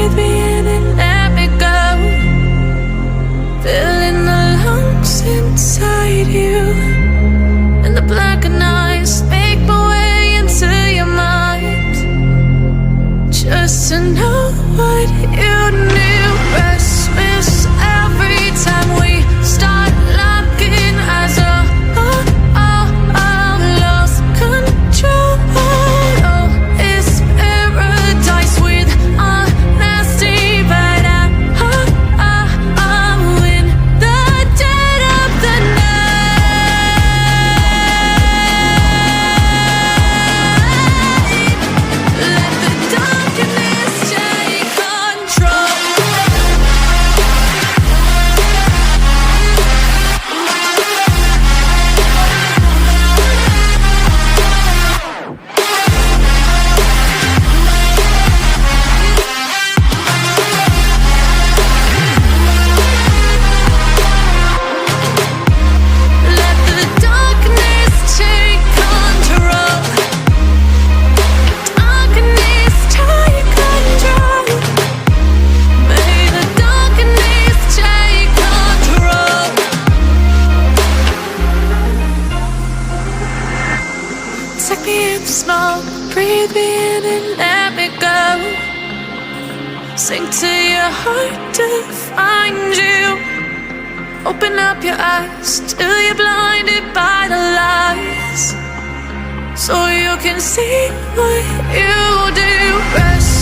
breathe me in and let me go. Filling the lungs inside you, and the blackened eyes make my way into your mind, just to know what you knew. Restless every time we start locking eyes. Lost control. Oh, it's paradise with honesty, but I'm in the dead of the night. Let the darkness take control. Let the darkness take control. Darkness take control. May the darkness take control. Take me in the smoke, breathe me in and let me go. Sink to your heart to find you. Open up your eyes till you're blinded by the lies, so you can see what you do. Rest